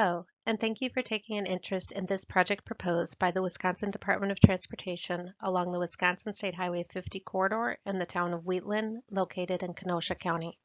Hello, and thank you for taking an interest in this project proposed by the Wisconsin Department of Transportation along the Wisconsin State Highway 50 corridor in the town of Wheatland, located in Kenosha County.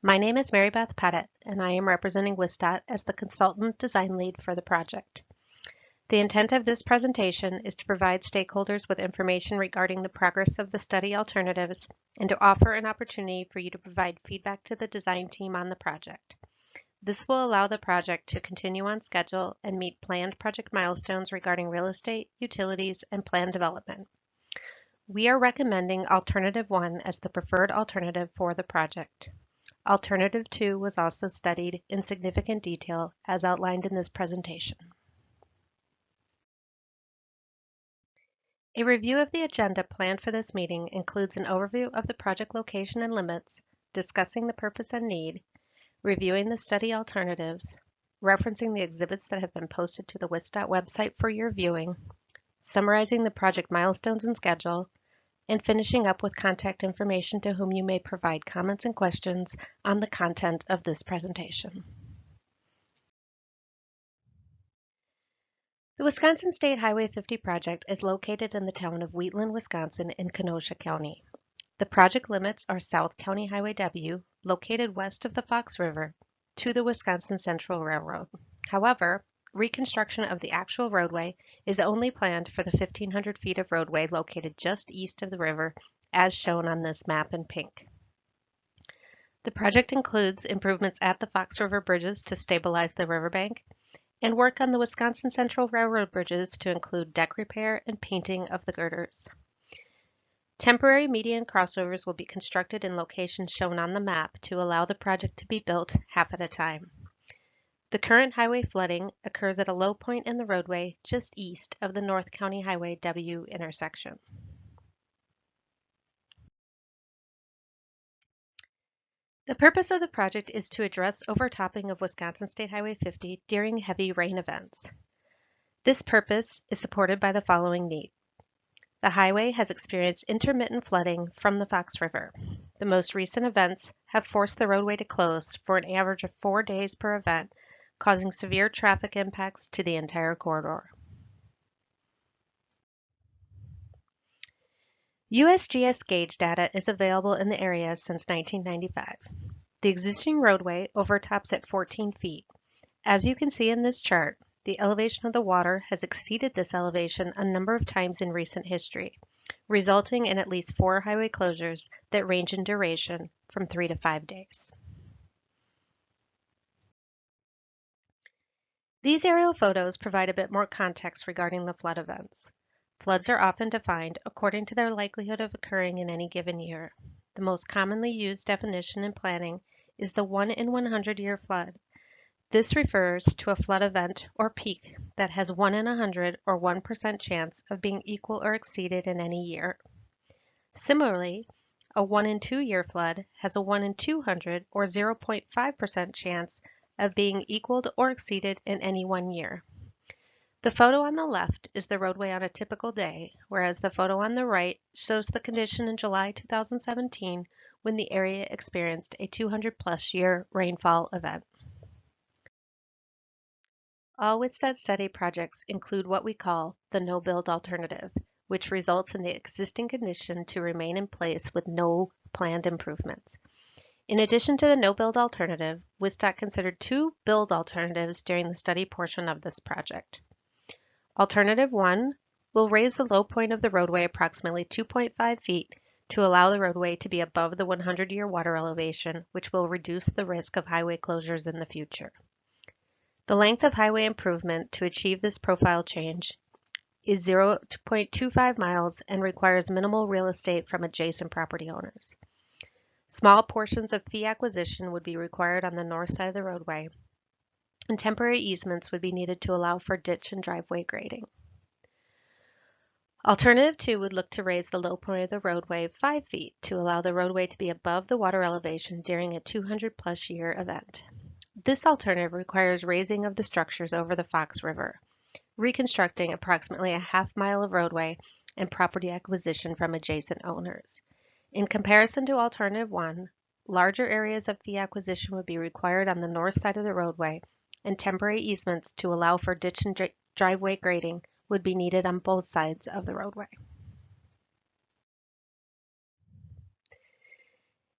My name is Mary Beth Pettit, and I am representing WISDOT as the consultant design lead for the project. The intent of this presentation is to provide stakeholders with information regarding the progress of the study alternatives and to offer an opportunity for you to provide feedback to the design team on the project. This will allow the project to continue on schedule and meet planned project milestones regarding real estate, utilities, and plan development. We are recommending Alternative 1 as the preferred alternative for the project. Alternative 2 was also studied in significant detail as outlined in this presentation. A review of the agenda planned for this meeting includes an overview of the project location and limits, discussing the purpose and need, reviewing the study alternatives, referencing the exhibits that have been posted to the WISDOT website for your viewing, summarizing the project milestones and schedule, and finishing up with contact information to whom you may provide comments and questions on the content of this presentation. The Wisconsin State Highway 50 project is located in the town of Wheatland, Wisconsin in Kenosha County. The project limits are South County Highway W, located west of the Fox River, to the Wisconsin Central Railroad. However, reconstruction of the actual roadway is only planned for the 1,500 feet of roadway located just east of the river, as shown on this map in pink. The project includes improvements at the Fox River bridges to stabilize the riverbank, and work on the Wisconsin Central Railroad bridges to include deck repair and painting of the girders. Temporary median crossovers will be constructed in locations shown on the map to allow the project to be built half at a time. The current highway flooding occurs at a low point in the roadway just east of the North County Highway W intersection. The purpose of the project is to address overtopping of Wisconsin State Highway 50 during heavy rain events. This purpose is supported by the following need. The highway has experienced intermittent flooding from the Fox River. The most recent events have forced the roadway to close for an average of 4 days per event, causing severe traffic impacts to the entire corridor. USGS gauge data is available in the area since 1995. The existing roadway overtops at 14 feet. As you can see in this chart, the elevation of the water has exceeded this elevation a number of times in recent history, resulting in at least 4 highway closures that range in duration from 3 to 5 days. These aerial photos provide a bit more context regarding the flood events. Floods are often defined according to their likelihood of occurring in any given year. The most commonly used definition in planning is the 1 in 100 year flood. This refers to a flood event or peak that has 1 in 100 or 1% chance of being equal or exceeded in any year. Similarly, a 1 in 2 year flood has a 1 in 200 or 0.5% chance of being equaled or exceeded in any one year. The photo on the left is the roadway on a typical day, whereas the photo on the right shows the condition in July 2017 when the area experienced a 200+ year rainfall event. All WISDOT study projects include what we call the no-build alternative, which results in the existing condition to remain in place with no planned improvements. In addition to the no-build alternative, WISDOT considered 2 build alternatives during the study portion of this project. Alternative 1 will raise the low point of the roadway approximately 2.5 feet to allow the roadway to be above the 100-year water elevation, which will reduce the risk of highway closures in the future. The length of highway improvement to achieve this profile change is 0.25 miles and requires minimal real estate from adjacent property owners. Small portions of fee acquisition would be required on the north side of the roadway, and temporary easements would be needed to allow for ditch and driveway grading. Alternative 2 would look to raise the low point of the roadway 5 feet to allow the roadway to be above the water elevation during a 200+ year event. This alternative requires raising of the structures over the Fox River, reconstructing approximately a half-mile of roadway, and property acquisition from adjacent owners. In comparison to Alternative 1, larger areas of fee acquisition would be required on the north side of the roadway, and temporary easements to allow for ditch and driveway grading would be needed on both sides of the roadway.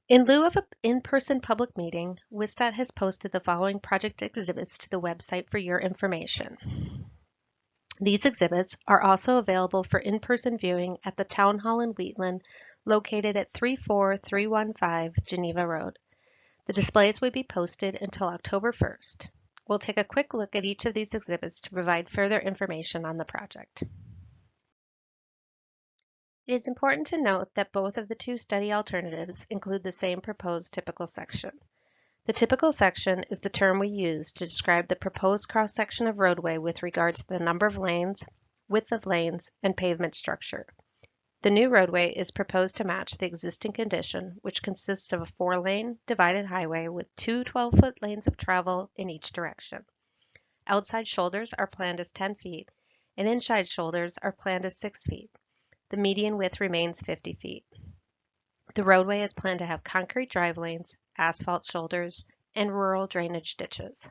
In lieu of an in-person public meeting, WISDOT has posted the following project exhibits to the website for your information. These exhibits are also available for in-person viewing at the Town Hall in Wheatland, located at 34315 Geneva Road. The displays will be posted until October 1st. We'll take a quick look at each of these exhibits to provide further information on the project. It is important to note that both of the two study alternatives include the same proposed typical section. The typical section is the term we use to describe the proposed cross-section of roadway with regards to the number of lanes, width of lanes, and pavement structure. The new roadway is proposed to match the existing condition, which consists of a 4-lane divided highway with two 12-foot lanes of travel in each direction. Outside shoulders are planned as 10 feet, and inside shoulders are planned as 6 feet. The median width remains 50 feet. The roadway is planned to have concrete drive lanes, asphalt shoulders, and rural drainage ditches.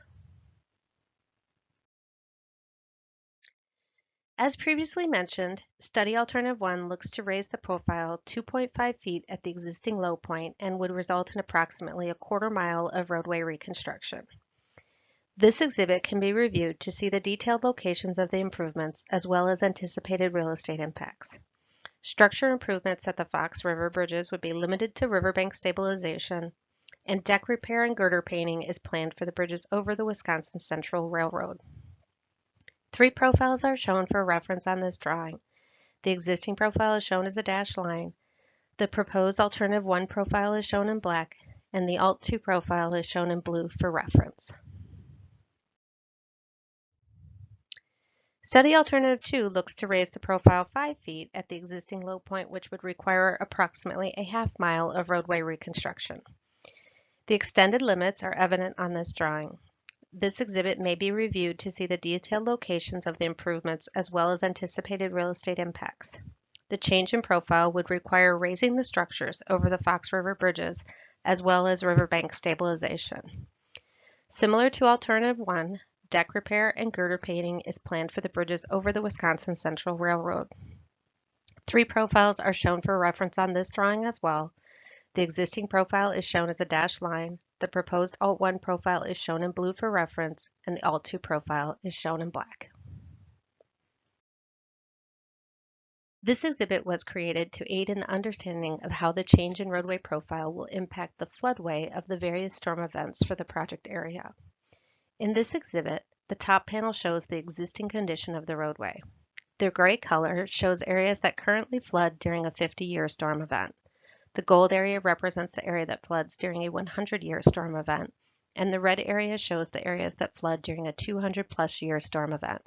As previously mentioned, Study Alternative 1 looks to raise the profile 2.5 feet at the existing low point and would result in approximately a quarter mile of roadway reconstruction. This exhibit can be reviewed to see the detailed locations of the improvements as well as anticipated real estate impacts. Structure improvements at the Fox River bridges would be limited to riverbank stabilization, and deck repair and girder painting is planned for the bridges over the Wisconsin Central Railroad. 3 profiles are shown for reference on this drawing. The existing profile is shown as a dashed line. The proposed Alternative 1 profile is shown in black, and the Alt 2 profile is shown in blue for reference. Study Alternative 2 looks to raise the profile 5 feet at the existing low point, which would require approximately a half mile of roadway reconstruction. The extended limits are evident on this drawing. This exhibit may be reviewed to see the detailed locations of the improvements as well as anticipated real estate impacts. The change in profile would require raising the structures over the Fox River bridges as well as riverbank stabilization. Similar to Alternative 1, deck repair and girder painting is planned for the bridges over the Wisconsin Central Railroad. 3 profiles are shown for reference on this drawing as well. The existing profile is shown as a dashed line, the proposed Alt 1 profile is shown in blue for reference, and the Alt 2 profile is shown in black. This exhibit was created to aid in the understanding of how the change in roadway profile will impact the floodway of the various storm events for the project area. In this exhibit, the top panel shows the existing condition of the roadway. The gray color shows areas that currently flood during a 50-year storm event. The gold area represents the area that floods during a 100-year storm event, and the red area shows the areas that flood during a 200-plus year storm event.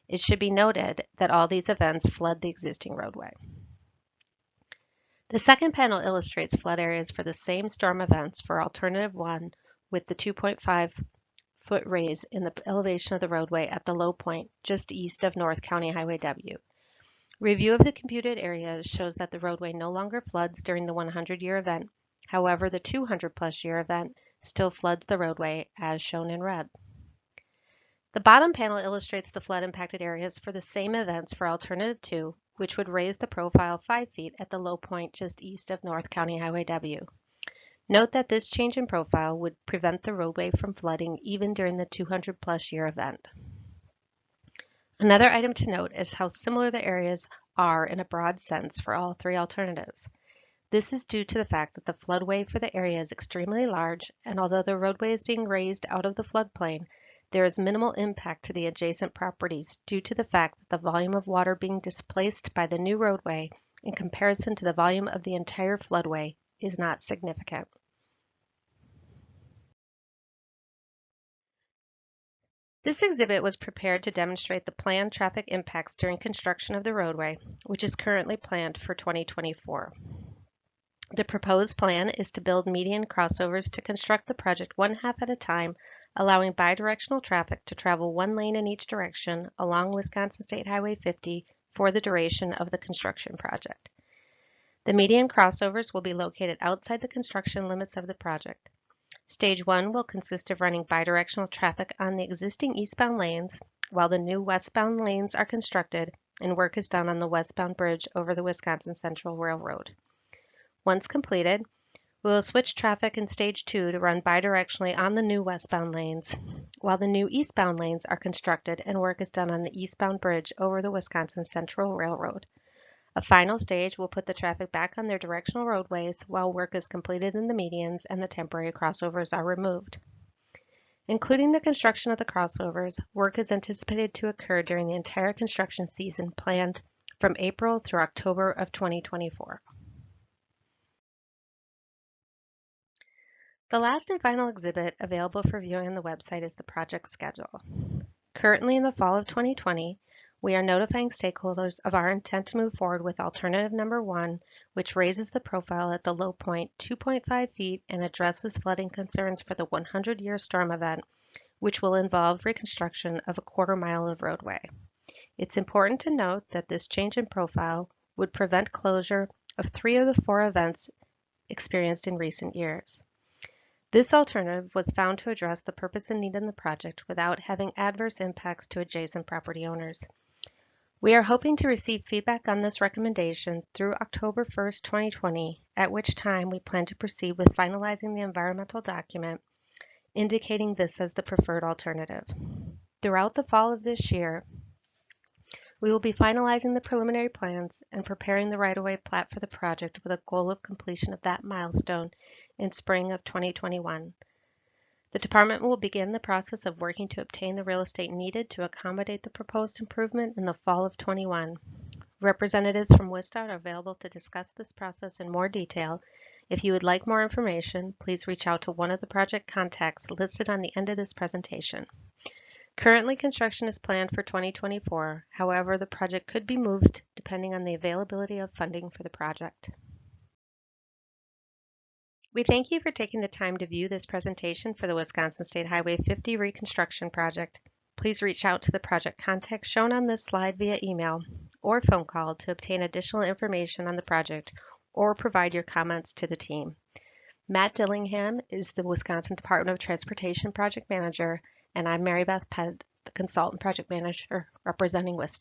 It should be noted that all these events flood the existing roadway. The second panel illustrates flood areas for the same storm events for Alternative 1 with the 2.5-foot raise in the elevation of the roadway at the low point just east of North County Highway W. Review of the computed areas shows that the roadway no longer floods during the 100-year event. However, the 200-plus year event still floods the roadway as shown in red. The bottom panel illustrates the flood-impacted areas for the same events for Alternative 2, which would raise the profile 5 feet at the low point just east of North County Highway W. Note that this change in profile would prevent the roadway from flooding even during the 200-plus year event. Another item to note is how similar the areas are in a broad sense for all 3 alternatives. This is due to the fact that the floodway for the area is extremely large, and although the roadway is being raised out of the floodplain, there is minimal impact to the adjacent properties due to the fact that the volume of water being displaced by the new roadway in comparison to the volume of the entire floodway is not significant. This exhibit was prepared to demonstrate the planned traffic impacts during construction of the roadway, which is currently planned for 2024. The proposed plan is to build median crossovers to construct the project one half at a time, allowing bidirectional traffic to travel 1 lane in each direction along Wisconsin State Highway 50 for the duration of the construction project. The median crossovers will be located outside the construction limits of the project. Stage 1 will consist of running bidirectional traffic on the existing eastbound lanes while the new westbound lanes are constructed and work is done on the westbound bridge over the Wisconsin Central Railroad. Once completed, we will switch traffic in Stage 2 to run bidirectionally on the new westbound lanes, while the new eastbound lanes are constructed and work is done on the eastbound bridge over the Wisconsin Central Railroad. A final stage will put the traffic back on their directional roadways while work is completed in the medians and the temporary crossovers are removed. Including the construction of the crossovers, work is anticipated to occur during the entire construction season planned from April through October of 2024. The last and final exhibit available for viewing on the website is the project schedule. Currently in the fall of 2020, we are notifying stakeholders of our intent to move forward with alternative number 1, which raises the profile at the low point 2.5 feet and addresses flooding concerns for the 100-year storm event, which will involve reconstruction of a quarter-mile of roadway. It's important to note that this change in profile would prevent closure of 3 of the 4 events experienced in recent years. This alternative was found to address the purpose and need in the project without having adverse impacts to adjacent property owners. We are hoping to receive feedback on this recommendation through October 1st, 2020, at which time we plan to proceed with finalizing the environmental document, indicating this as the preferred alternative. Throughout the fall of this year, we will be finalizing the preliminary plans and preparing the right-of-way plat for the project with a goal of completion of that milestone in spring of 2021. The department will begin the process of working to obtain the real estate needed to accommodate the proposed improvement in the fall of 21. Representatives from WIS are available to discuss this process in more detail. If you would like more information, please reach out to one of the project contacts listed on the end of this presentation. Currently, construction is planned for 2024. However, the project could be moved depending on the availability of funding for the project. We thank you for taking the time to view this presentation for the Wisconsin State Highway 50 reconstruction project. Please reach out to the project contact shown on this slide via email or phone call to obtain additional information on the project or provide your comments to the team. Matt Dillingham is the Wisconsin Department of Transportation Project Manager, and I'm Mary Beth Pett, the Consultant Project Manager representing WIS.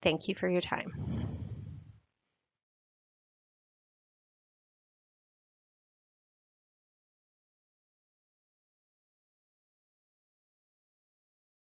Thank you for your time.